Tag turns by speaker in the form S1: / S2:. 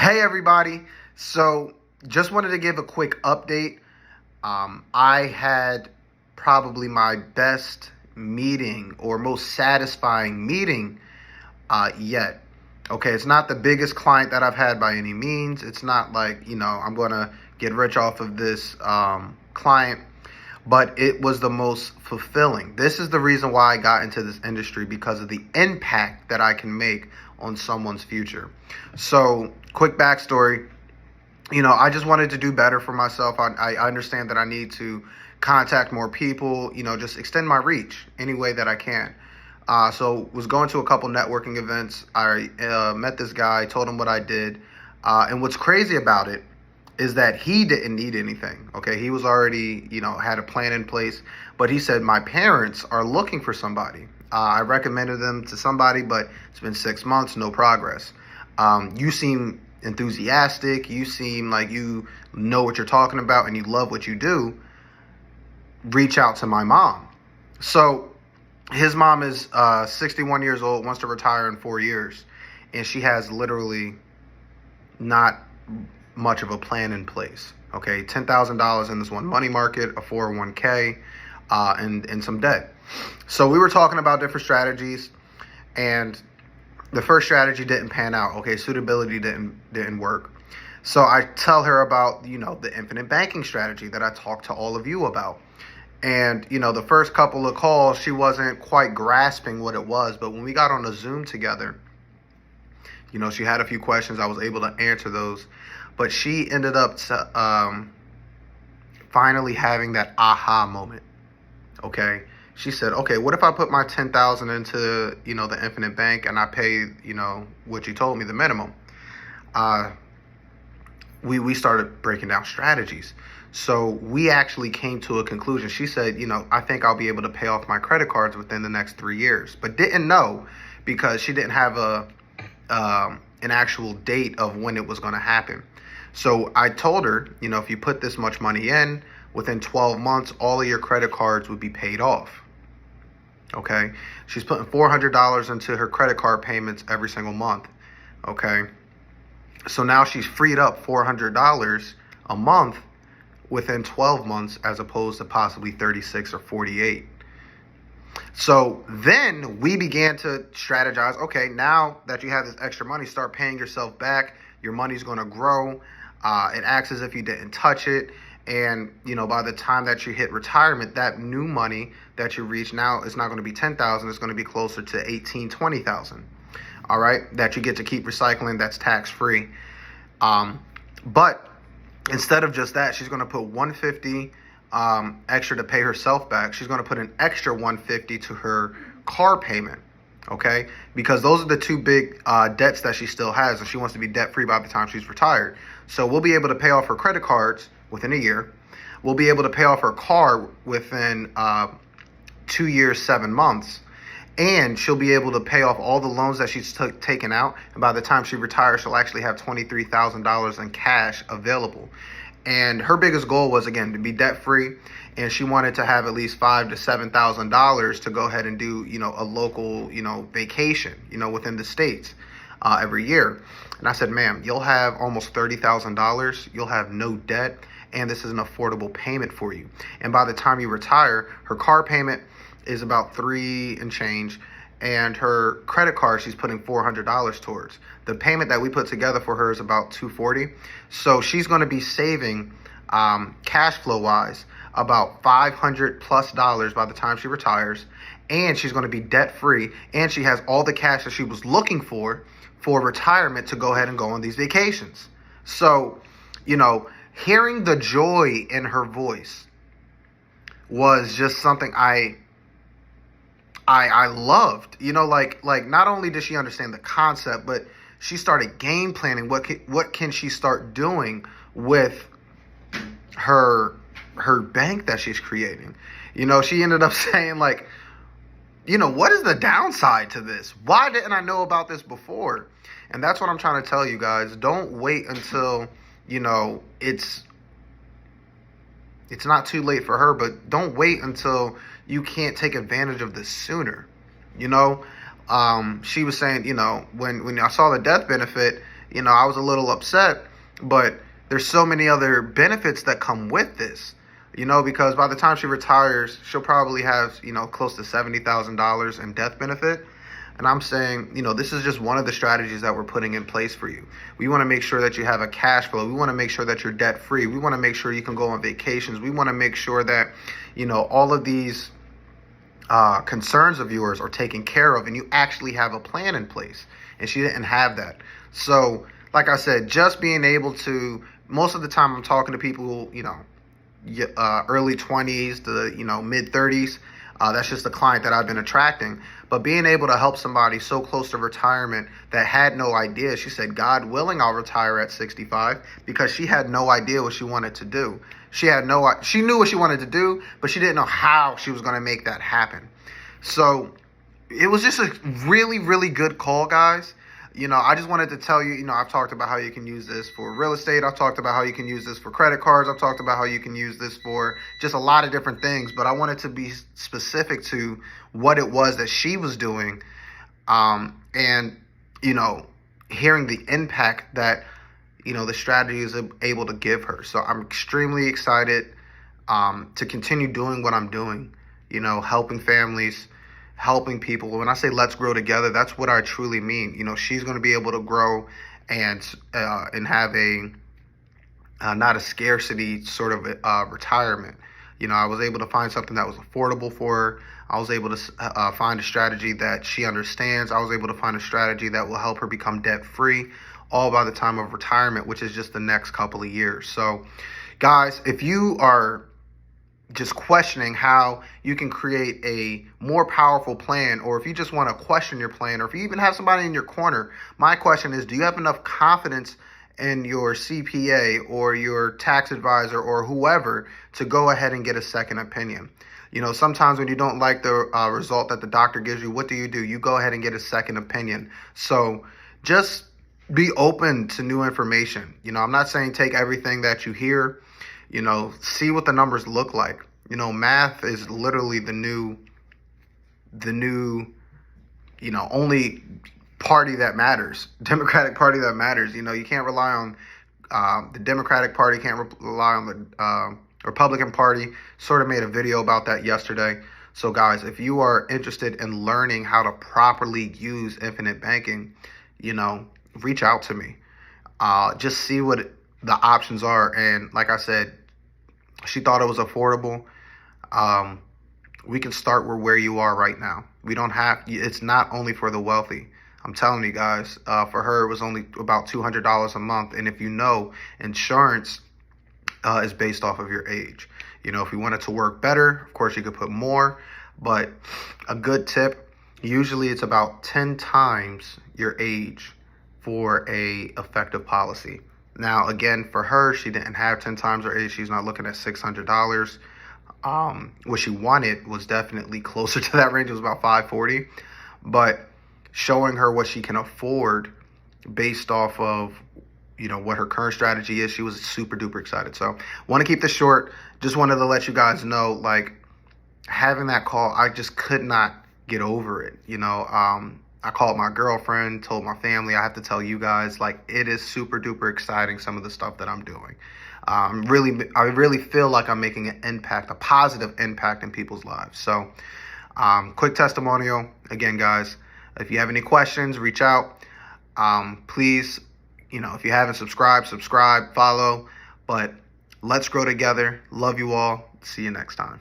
S1: Hey everybody. So just wanted to give a quick update. I had probably my best meeting or most satisfying meeting yet. Okay, it's not the biggest client that I've had by any means. It's not like, I'm going to get rich off of this client, but it was the most fulfilling. This is the reason why I got into this industry, because of the impact that I can make on someone's future. So, quick backstory. I just wanted to do better for myself. I understand that I need to contact more people, just extend my reach any way that I can. So was going to a couple networking events. I met this guy, told him what I did. And what's crazy about it is that he didn't need anything. Okay. He was already, had a plan in place, but he said, my parents are looking for somebody. I recommended them to somebody, but it's been 6 months, no progress. You seem enthusiastic. You seem like you know what you're talking about and you love what you do. Reach out to my mom. So his mom is 61 years old, wants to retire in 4 years. And she has literally not much of a plan in place. Okay, $10,000 in this one money market, a 401k, and some debt. So we were talking about different strategies, and the first strategy didn't pan out. Okay, suitability didn't work. So I tell her about, the infinite banking strategy that I talked to all of you about. And, the first couple of calls, she wasn't quite grasping what it was. But when we got on a Zoom together, she had a few questions. I was able to answer those. But she ended up finally having that aha moment. Okay. She said, okay, what if I put my 10,000 into, the infinite bank and I pay, what you told me, the minimum? We started breaking down strategies. So we actually came to a conclusion. She said, I think I'll be able to pay off my credit cards within the next 3 years, but didn't know because she didn't have an actual date of when it was going to happen. So I told her, if you put this much money in, within 12 months, all of your credit cards would be paid off. Okay. She's putting $400 into her credit card payments every single month. Okay. So now she's freed up $400 a month within 12 months, as opposed to possibly 36 or 48. So then we began to strategize. Okay, now that you have this extra money, start paying yourself back. Your money's going to grow. It acts as if you didn't touch it. And, by the time that you hit retirement, that new money that you reach now is not going to be 10,000. It's going to be closer to 18, 20,000. All right. That you get to keep recycling. That's tax free. But instead of just that, she's going to put 150 extra to pay herself back. She's going to put an extra 150 to her car payment. Okay. Because those are the two big debts that she still has. And she wants to be debt free by the time she's retired. So we'll be able to pay off her credit cards within a year. We'll be able to pay off her car within 2 years, 7 months. And she'll be able to pay off all the loans that she's taken out. And by the time she retires, she'll actually have $23,000 in cash available. And her biggest goal was, again, to be debt free. And she wanted to have at least $5,000 to $7,000 to go ahead and do, a local, vacation, within the States every year. And I said, ma'am, you'll have almost $30,000. You'll have no debt. And this is an affordable payment for you. And by the time you retire, her car payment is about $3 and change. And her credit card, she's putting $400 towards. The payment that we put together for her is about $240. So she's going to be saving cash flow wise about $500+ by the time she retires. And she's going to be debt free. And she has all the cash that she was looking for retirement to go ahead and go on these vacations. So, hearing the joy in her voice was just something I loved. Like not only did she understand the concept, but she started game planning. What can she start doing with her bank that she's creating? She ended up saying, like, what is the downside to this? Why didn't I know about this before? And that's what I'm trying to tell you guys. Don't wait until, it's not too late for her, but don't wait until you can't take advantage of this sooner. She was saying, when I saw the death benefit, I was a little upset, but there's so many other benefits that come with this, because by the time she retires, she'll probably have, close to $70,000 in death benefit. And I'm saying, this is just one of the strategies that we're putting in place for you. We want to make sure that you have a cash flow. We want to make sure that you're debt free. We want to make sure you can go on vacations. We want to make sure that, all of these concerns of yours are taken care of and you actually have a plan in place. And she didn't have that. So, like I said, just being able to, most of the time I'm talking to people who, early 20s to, mid 30s. That's just the client that I've been attracting. But being able to help somebody so close to retirement that had no idea, she said, God willing, I'll retire at 65, because she had no idea what she wanted to do. She knew what she wanted to do, but she didn't know how she was going to make that happen. So it was just a really, really good call, guys. I just wanted to tell you, I've talked about how you can use this for real estate. I've talked about how you can use this for credit cards. I've talked about how you can use this for just a lot of different things. But I wanted to be specific to what it was that she was doing. And, hearing the impact that, the strategy is able to give her. So I'm extremely excited to continue doing what I'm doing, helping families, helping people. When I say let's grow together, that's what I truly mean. She's going to be able to grow and have a not a scarcity sort of retirement. I was able to find something that was affordable for her. I was able to find a strategy that she understands. I was able to find a strategy that will help her become debt free, all by the time of retirement, which is just the next couple of years. So, guys, if you are just questioning how you can create a more powerful plan, or if you just want to question your plan, or if you even have somebody in your corner, my question is, do you have enough confidence in your CPA or your tax advisor or whoever to go ahead and get a second opinion? Sometimes when you don't like the result that the doctor gives you, what do? You go ahead and get a second opinion. So just be open to new information. I'm not saying take everything that you hear. See what the numbers look like. Math is literally the new, only party that matters. Democratic Party that matters. You can't rely on the Democratic Party, can't rely on the Republican Party. Sort of made a video about that yesterday. So guys, if you are interested in learning how to properly use infinite banking, reach out to me. Just see what the options are. And like I said, she thought it was affordable. We can start where you are right now. It's not only for the wealthy. I'm telling you guys, for her, it was only about $200 a month. And if insurance is based off of your age. If you want it to work better, of course, you could put more. But a good tip, usually it's about 10 times your age for a effective policy. Now, again, for her, she didn't have 10 times her age. She's not looking at $600. What she wanted was definitely closer to that range. It was about $540. But showing her what she can afford based off of, what her current strategy is, she was super duper excited. So want to keep this short. Just wanted to let you guys know, having that call, I just could not get over it. I called my girlfriend, told my family. I have to tell you guys, it is super duper exciting, some of the stuff that I'm doing. I really feel like I'm making an impact, a positive impact in people's lives. So, quick testimonial. Again, guys, if you have any questions, reach out. Please, if you haven't subscribe, follow. But let's grow together. Love you all. See you next time.